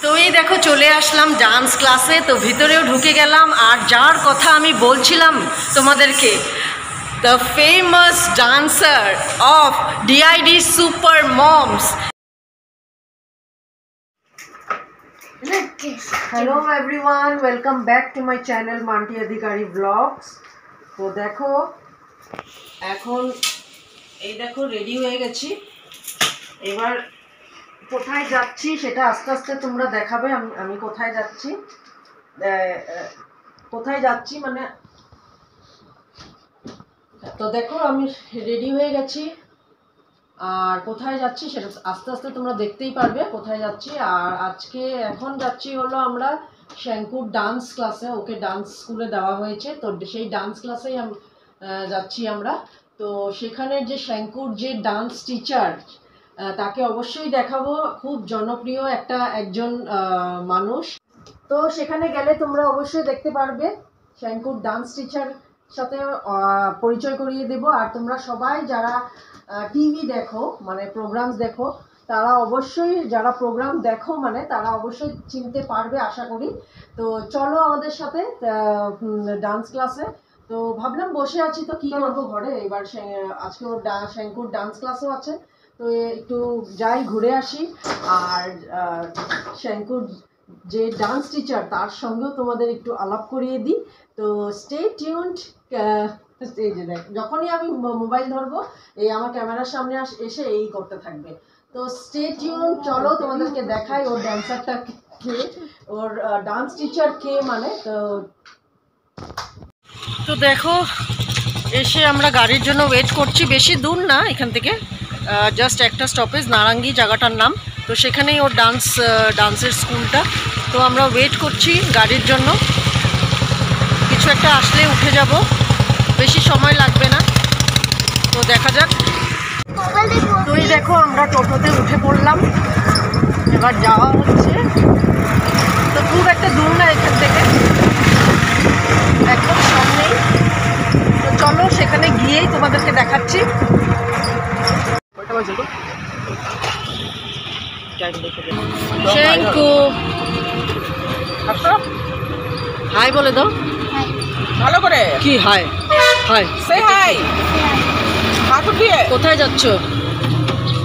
তো এই দেখো চলে আসলাম ডান্স ক্লাসে। তো ভিতরেও ঢুকে গেলাম, আর যার কথা আমি বলছিলাম তোমাদেরকে, the famous dancer of DID super moms. Hello everyone, welcome back to my channel Manti Adhikari vlogs. তো দেখো এখন এই দেখো রেডি হয়ে গেছি। এবার কোথায় যাচ্ছি সেটা আস্তে আস্তে তোমরা দেখাবে। আমি কোথায় যাচ্ছি মানে, তো দেখো আমি রেডি হয়ে গেছি, আর কোথায় যাচ্ছি সেটা আস্তে আস্তে তোমরা দেখতেই পারবে কোথায় যাচ্ছি। আর আজকে এখন যাচ্ছি হলো আমরা শ্যাঙ্কুর ডান্স ক্লাসে। ওকে ডান্স স্কুলে দেওয়া হয়েছে, তো সেই ডান্স ক্লাসেই যাচ্ছি আমরা। তো সেখানে যে শ্যাঙ্কুর যে ডান্স টিচার, তাকে অবশ্যই দেখাবো। খুব জনপ্রিয় একজন মানুষ। তো সেখানে গেলে তোমরা অবশ্যই দেখতে পারবে শ্যাঙ্কুর ডান্স টিচার সাথে পরিচয় করিয়ে দেব। আর তোমরা সবাই যারা টিভি দেখো, মানে প্রোগ্রামস দেখো, তারা অবশ্যই, যারা প্রোগ্রাম দেখো মানে তারা অবশ্যই চিনতে পারবে আশা করি। তো চলো আমাদের সাথে ডান্স ক্লাসে। তো ভাবলাম বসে আছি তো কি করবো ঘরে, এবার আজকে ওর শ্যাঙ্কুর ডান্স ক্লাসও আছে, তো একটু যাই ঘুরে আসি। আর শ্যাঙ্কুর যে ডান্স টিচার তার সঙ্গেও তোমাদের একটু আলাপ করিয়ে দিই। তো স্টে টিউনড। এই যে দেখ, যখনই আমি মোবাইল ধরবো এই আমার ক্যামেরার সামনে এসে এই করতে থাকবে। তো স্টে টিউনড, চলো তোমাদেরকে দেখাই ওর ড্যান্সারটা কে, ওর ডান্স টিচার কে মানে। তো দেখো এসে আমরা গাড়ির জন্য ওয়েট করছি। বেশি দূর না এখান থেকে, জাস্ট একটা স্টপেজ, নারাঙ্গি জায়গাটার নাম। তো সেখানেই ওর ডান্সের স্কুলটা। তো আমরা ওয়েট করছি গাড়ির জন্য, কিছু একটা আসলে উঠে যাব, বেশি সময় লাগবে না। তো দেখা যাক। তো এই দেখো আমরা টোটোতে উঠে পড়লাম, এবার যাওয়া হচ্ছে। তো খুব একটা দূর না এখান থেকে, একদম সামনেই। তো চলো সেখানে গিয়েই তোমাদেরকে দেখাচ্ছি। শ্যাঙ্কু হাই বলে দাও ভালো করে। কি হাই? হাই সে হাই। কোথায় যাচ্ছ?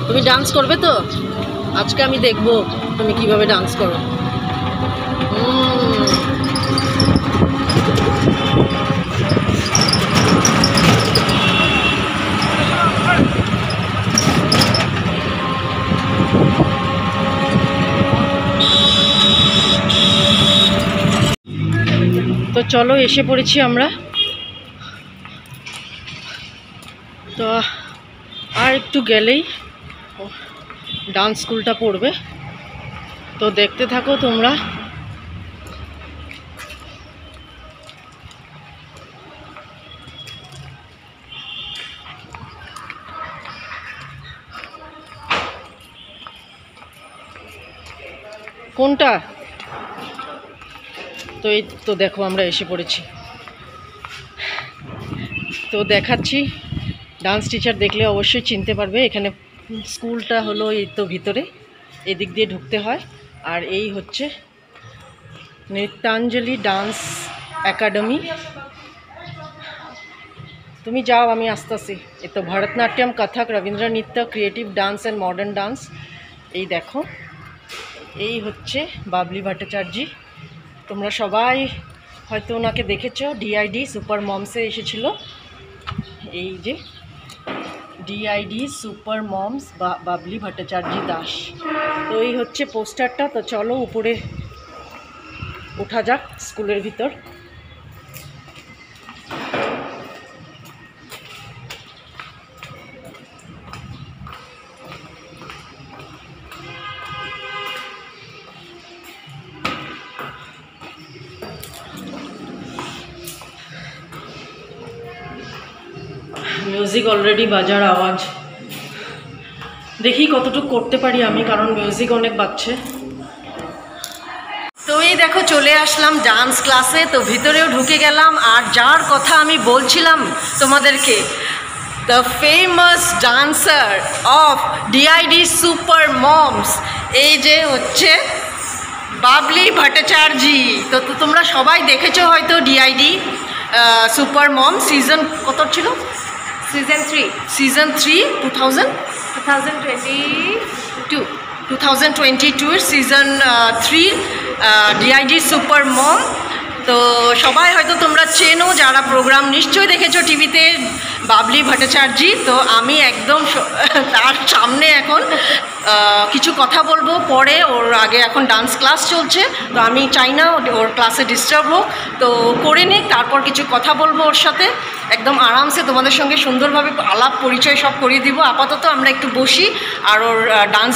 তুমি ডান্স করবে তো? আজকে আমি দেখবো তুমি কিভাবে ডান্স করো। তো চলো এসে পড়েছি আমরা। তো আর একটু গেলেই ডান্স স্কুলটা পড়বে, তো দেখতে থাকো তোমরা। কোনটা? তো এই তো দেখো আমরা এসে পড়েছি। তো দেখাচ্ছি, ডান্স টিচার দেখলে অবশ্যই চিনতে পারবে। এখানে স্কুলটা হলো এই তো ভিতরে, এদিক দিয়ে ঢুকতে হয়। আর এই হচ্ছে নৃত্যাঞ্জলি ডান্স একাডেমি। তুমি যাও, আমি আসতেছি। এই তো ভরতনাট্যম, কথক, রবীন্দ্র নৃত্য, creative dance and modern dance. এই দেখো এই হচ্ছে বাবলি ভট্টাচার্য। তোমরা সবাই হয়তো ওনাকে দেখেছো, ডিআইডি সুপার মমসে এসেছিল। এই যে DID super moms Babli Bhattacharya Das. তো এই হচ্ছে পোস্টারটা। তো চলো উপরে ওঠা যাক স্কুলের ভিতর। মিউজিক অলরেডি বাজার আওয়াজ, দেখি কতটুকু করতে পারি আমি, কারণ মিউজিক অনেক বাজছে। তো এই দেখো চলে আসলাম ডান্স ক্লাসে। তো ভিতরেও ঢুকে গেলাম, আর যার কথা আমি বলছিলাম তোমাদেরকে, the famous dancer of DID super moms, এই যে হচ্ছে বাবলি ভট্টাচার্যজি। তো তোমরা সবাই দেখেছো হয়তো ডিআইডি সুপার মম সিজন কত ছিল? সিজন 3 2022 সিজন 3 ডিআইডি সুপার মম। তো সবাই হয়তো তোমরা চেনো, যারা প্রোগ্রাম নিশ্চয়ই দেখেছো টিভিতে, বাবলি ভট্টাচার্যজি। তো আমি একদম তার সামনে এখন কিছু কথা বলবো, পরে ওর আগে এখন ডান্স ক্লাস চলছে, তো আমি চাই না ওর ক্লাসে ডিস্টার্ব হোক, তো করে নিক, তারপর কিছু কথা বলবো ওর সাথে, একদম আরামসে তোমাদের সঙ্গে সুন্দরভাবে আলাপ পরিচয় সব করিয়ে দিব। আপাতত আমরা একটু বসি আর ওর ডান্স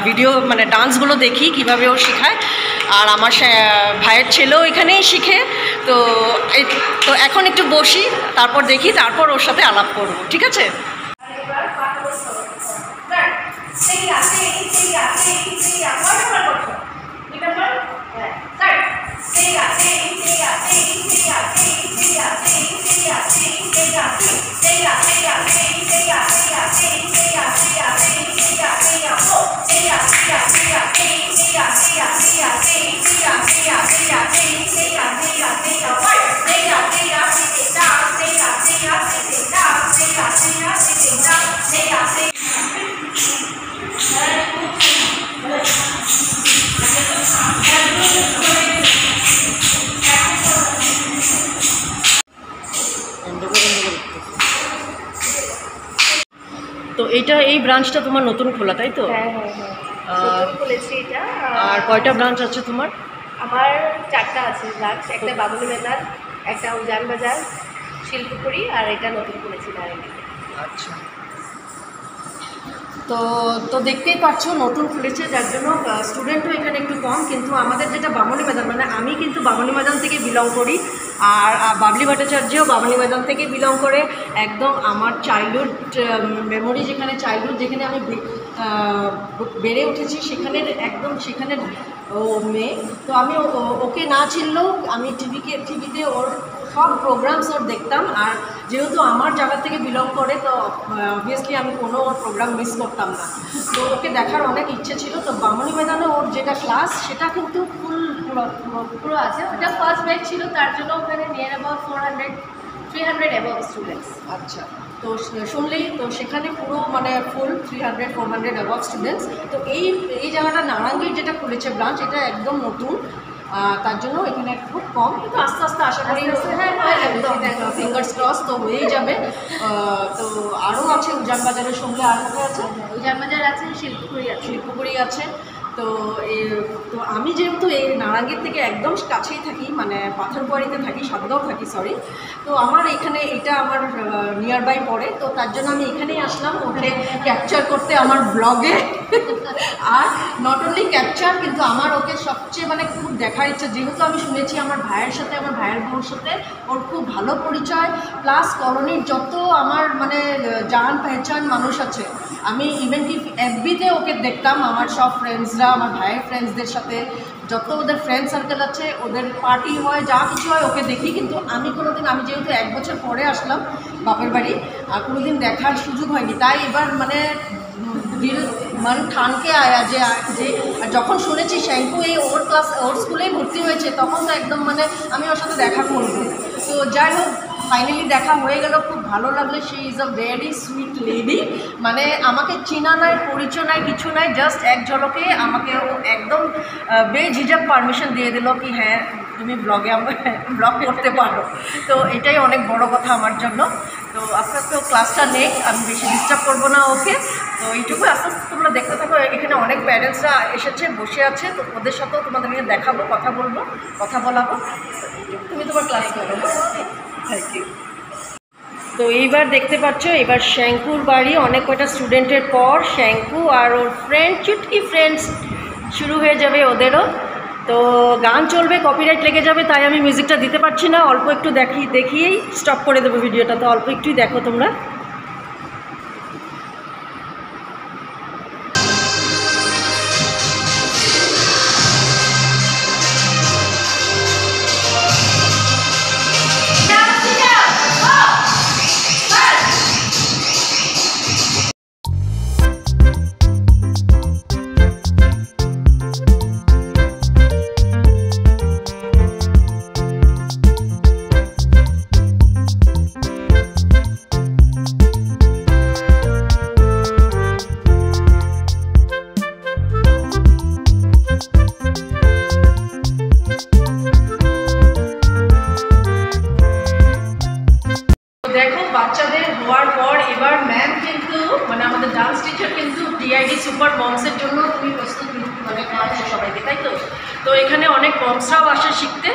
ভিডিও মানে ডান্সগুলো দেখি কিভাবে ও শেখায়। আর আমার ভাইয়ের ছেলেও এখানেই শিখে। তো এখন একটু বসি, তারপর দেখি, তারপর ওর সাথে আলাপ করবো, ঠিক আছে? তো এই ব্রাঞ্চটা তোমার নতুন খোলা, তাই তো? হ্যাঁ হ্যাঁ হ্যাঁ, খুলেছি এটা। আর কয়টা ব্রাঞ্চ আছে তোমার? আমার 4টা আছে ব্রাঞ্চ, একটা বাবুলি মেদান, একটা উজান বাজার, শিল্পপুরি, আর এটা নতুন খুলেছি নারায়ণগঞ্জে। আচ্ছা, তো দেখতেই পাচ্ছ নতুন খুলেছে, যার জন্য স্টুডেন্টও এখানে একটু কম। কিন্তু আমাদের যেটা বামনি ময়দান, মানে আমি কিন্তু বামনি ময়দান থেকে বিলং করি, আর বাবলি ভট্টাচার্যও বামনি ময়দান থেকে বিলং করে। একদম আমার চাইল্ডহুড মেমোরি, যেখানে আমি বেড়ে উঠেছি, সেখানের ও মেয়ে। তো আমি ওকে না চিনলেও আমি টিভিতে ওর সব প্রোগ্রামস ওর দেখতাম। আর যেহেতু আমার জায়গা থেকে বিলং করে, তো অবভিয়াসলি আমি কোনো ওর প্রোগ্রাম মিস করতাম না। তো ওকে দেখার অনেক ইচ্ছে ছিল। তো বামনি ময়দানে ওর যেটা ক্লাস, সেটা কিন্তু পুরো আছে। ওটা ফার্স্ট ব্যাচ ছিল, তার জন্য ওখানে নিয়ার অ্যাবাউট 300 অ্যাবাউট স্টুডেন্টস। আচ্ছা, তো শুনলেই তো সেখানে পুরো মানে ফুল 300-400 অ্যাবাউট স্টুডেন্টস। তো এই জায়গাটা নারাঙ্গীর যেটা খুলেছে ব্রাঞ্চ, এটা একদম নতুন, তার জন্য এখানে খুব কম, কিন্তু আস্তে আস্তে আশা করি একদম ফিঙ্গার্স ক্রস তো হয়েই যাবে। তো আরও আছে উজান বাজারের সঙ্গে, আর কোথায় আছে? উজান বাজার আছে, শিল্পপুরি আছে। তো আমি যেহেতু এই নারাঙ্গীর থেকে একদম কাছেই থাকি, মানে পাথরকুয়ারিতে থাকি, সাতগাঁও থাকি, সরি। তো আমার এখানে এটা আমার নিয়ার বাই পড়ে, তো তার জন্য আমি এখানেই আসলাম ওকে ক্যাপচার করতে আমার ব্লগে। আর নট অনলি ক্যাপচার, কিন্তু আমার ওকে সবচেয়ে মানে খুব দেখার ইচ্ছা, যেহেতু আমি শুনেছি আমার ভাইয়ের বউর সাথে ওর খুব ভালো পরিচয়, প্লাস কলোনির যত আমার মানে জান পেহচান মানুষ আছে, আমি ইভেন কি এফবিতে ওকে দেখতাম, আমার সব ফ্রেন্ডসরা, আমার ভাইয়ের ফ্রেন্ডসদের সাথে যত ওদের ফ্রেন্ড সার্কেল আছে, ওদের পার্টি হয়, যা কিছু হয়, ওকে দেখি। কিন্তু আমি যেহেতু 1 বছর পরে আসলাম বাপের বাড়ি, আর কোনোদিন দেখার সুযোগ হয়নি। তাই এবার মানে দিল মন ঠানকে আয়া যে যখন শুনেছি শ্যাঙ্কু ওর স্কুলেই ভর্তি হয়েছে, তখন তো একদম মানে আমি ওর সাথে দেখা করবো। তো যাই হোক, ফাইনালি দেখা হয়ে গেল, খুব ভালো লাগলো। She is a very sweet lady, মানে আমাকে চিনা নাই, পরিচয় নাই, কিছু নাই, জাস্ট এক ঝলকে আমাকে ও একদম বেঝিঝক পারমিশন দিয়ে দিল কি হ্যাঁ তুমি ব্লগ করতে পারো। তো এটাই অনেক বড় কথা আমার জন্য। তো আস্তে আস্তে ও ক্লাসটা নেই, আমি বেশি ডিস্টার্ব করবো না ওকে। তো এইটুকু, আস্তে আস্তে তোমরা দেখতে থাকো। এখানে অনেক প্যারেন্টসরা এসেছে, বসে আছে, তো ওদের সাথেও তোমাদেরকে দেখাবো, কথা বলাবো। তুমি তোমার ক্লাস করো। Thank you. তো এইবার দেখতে পাচ্ছ, এবার শ্যাঙ্কুর বাড়ি অনেক কয়টা স্টুডেন্টের পর শ্যাঙ্কু আর ওর চুটকি ফ্রেন্ডস শুরু হয়ে যাবে ওদেরও। তো গান চলবে, কপিরাইট লেগে যাবে, তাই আমি মিউজিকটা দিতে পারছি না। অল্প একটু দেখিয়েই স্টপ করে দেবো ভিডিওটা। তো অল্প একটুই দেখো তোমরা। তো এখানে অনেক মমসরাও আসে শিখতে।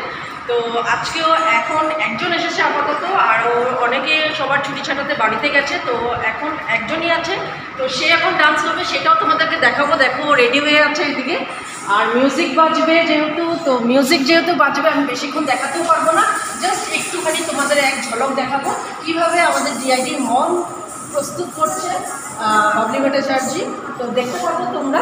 তো আজকেও এখন একজন এসেছে আপাতত, আর অনেকে সবার ছুটি ছাটাতে বাড়িতে গেছে, তো এখন একজনই আছে। তো সে এখন ডান্স করবে, সেটাও তোমাদেরকে দেখাবো। দেখো রেডি হয়ে আছে এদিকে, আর মিউজিক বাজবে যেহেতু, তো মিউজিক যেহেতু বাজবে আমি বেশিক্ষণ দেখাতেও পারবো না, জাস্ট একটুখানি তোমাদের এক ঝলক দেখাবো কীভাবে আমাদের ডিআইডি মম প্রস্তুত করছে বাবলি ভট্টাচার্য। তো দেখতে পারবো তোমরা।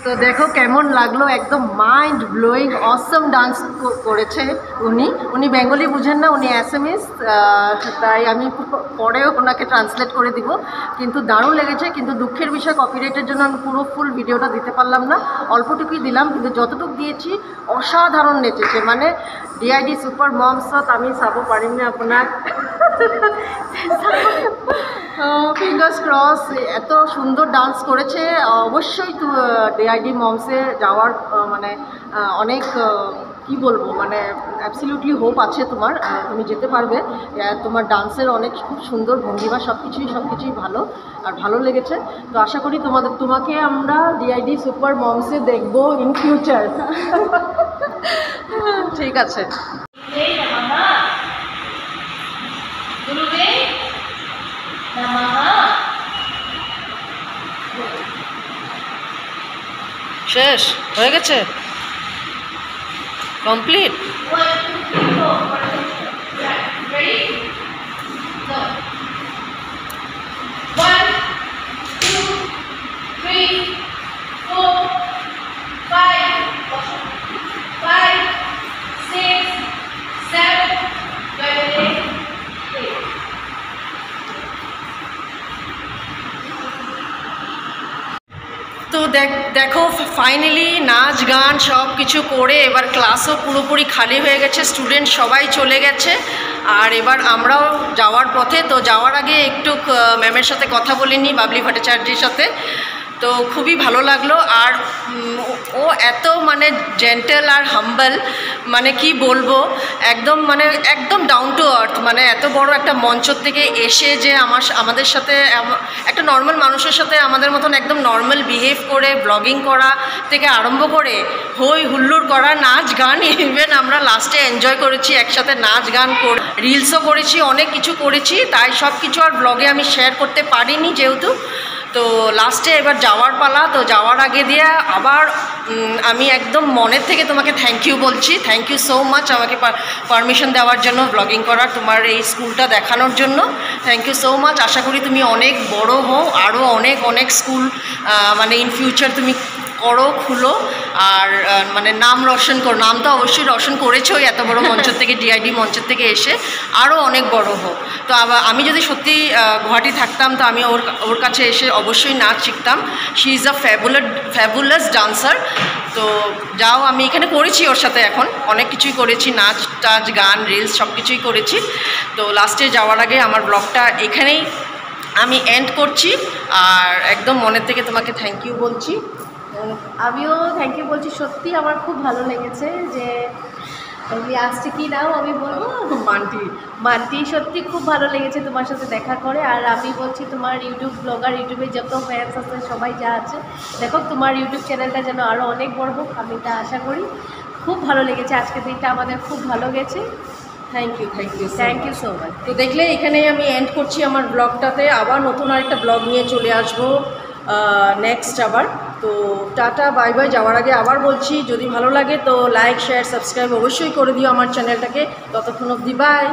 তো দেখো কেমন লাগলো, একদম মাইন্ড ব্লোয়িং অসম ডান্স করেছে উনি বেঙ্গলি বুঝেন না, উনি অ্যাসামিস, তাই আমি পরেও ওনাকে ট্রান্সলেট করে দিব। কিন্তু দারুণ লেগেছে, কিন্তু দুঃখের বিষয় কপিরাইটের জন্য আমি পুরো ফুল ভিডিওটা দিতে পারলাম না, অল্পটুকুই দিলাম, কিন্তু যতটুকু দিয়েছি অসাধারণ নেচেছে। মানে ডিআইডি সুপার মমসত আমি চাব পাৰিম নে আপোনাক? ফিঙ্গার্স ক্রস, এত সুন্দর ডান্স করেছে। অবশ্যই ডিআইডি মমসে যাওয়ার মানে অনেক কি বলবো, মানে অ্যাবসলিউটলি হোপ আছে তোমার, তুমি যেতে পারবে। তোমার ডান্সের অনেক খুব সুন্দর ভঙ্গিমা, সব কিছুই ভালো, আর ভালো লেগেছে। তো আশা করি তোমাকে আমরা ডিআইডি সুপার মমসে দেখবো ইন ফিউচার। ঠিক আছে। শেষ হয়ে গেছে, কমপ্লিট। তো দেখো ফাইনালি নাচ গান সব কিছু করে এবার ক্লাসও পুরোপুরি খালি হয়ে গেছে, স্টুডেন্ট সবাই চলে গেছে, আর এবার আমরাও যাওয়ার পথে। তো যাওয়ার আগে একটু ম্যামের সাথে কথা বলিনি, বাবলি ভট্টাচার্যের সাথে। তো খুবই ভালো লাগলো, আর ও এত মানে জেন্টেল আর হাম্বল, মানে কি বলবো, একদম ডাউন টু আর্থ। মানে এত বড় একটা মঞ্চ থেকে এসে যে আমাদের সাথে একটা নর্মাল মানুষের সাথে আমাদের মতন একদম নর্মাল বিহেভ করে ব্লগিং করা থেকে আরম্ভ করে হই হুল্লোড় করা, নাচ গান, ইভেন আমরা লাস্টে এনজয় করেছি একসাথে, নাচ গান করে রিলসও করেছি, অনেক কিছু করেছি। তাই সব কিছু আর ব্লগে আমি শেয়ার করতে পারিনি যেহেতু। তো লাস্টে এবার যাওয়ার পালা। তো যাওয়ার আগে দিয়ে আবার আমি একদম মনের থেকে তোমাকে থ্যাংক ইউ বলছি। থ্যাংক ইউ সো মাচ আমাকে পারমিশন দেওয়ার জন্য, ব্লগিং করার, তোমার এই স্কুলটা দেখানোর জন্য। Thank you so much. আশা করি তুমি অনেক বড় হও, আরও অনেক স্কুল মানে ইন ফিউচার তুমি করো, খুলো, আর মানে নাম রোশন করো। নাম তো অবশ্যই রোশন করেছো এত বড় মঞ্চ থেকে, ডিআইডি মঞ্চের থেকে এসে, আরও অনেক বড় হোক। তো আমি যদি সত্যি গুয়াহাটি থাকতাম তো আমি ওর কাছে এসে অবশ্যই নাচ শিখতাম। She is a fabulous dancer. তো যাও, আমি এখানে করেছি ওর সাথে, এখন অনেক কিছুই করেছি, নাচ টাচ গান রিলস সব কিছুই করেছি। তো লাস্টে যাওয়ার আগে আমার ব্লগটা এখানেই আমি এন্ড করছি, আর একদম মনের থেকে তোমাকে থ্যাংক ইউ বলছি। আমিও থ্যাংক ইউ বলছি, সত্যি আমার খুব ভালো লেগেছে যে তুমি আসছে কি নাও আমি বলবো, মান্টি সত্যি খুব ভালো লেগেছে তোমার সাথে দেখা করে। আর আমি বলছি তোমার ইউটিউব ব্লগার, ইউটিউবে যত ফ্যান্স আছে সবাই যা আছে, দেখো তোমার ইউটিউব চ্যানেলটা যেন আরও অনেক বড় হোক, আমি তা আশা করি। খুব ভালো লেগেছে আজকের দিনটা, আমাদের খুব ভালো গেছে। Thank you so much. তো দেখলে এখানেই আমি এন্ড করছি আমার ব্লগটাতে। আবার নতুন আরেকটা ব্লগ নিয়ে চলে আসবো নেক্সট আবার। তো টাটা বাই বাই। যাওয়ার আগে আবার বলছি, যদি ভালো লাগে তো লাইক শেয়ার সাবস্ক্রাইব অবশ্যই করে দিও আমার চ্যানেলটাকে। ততক্ষণ অবধি বাই।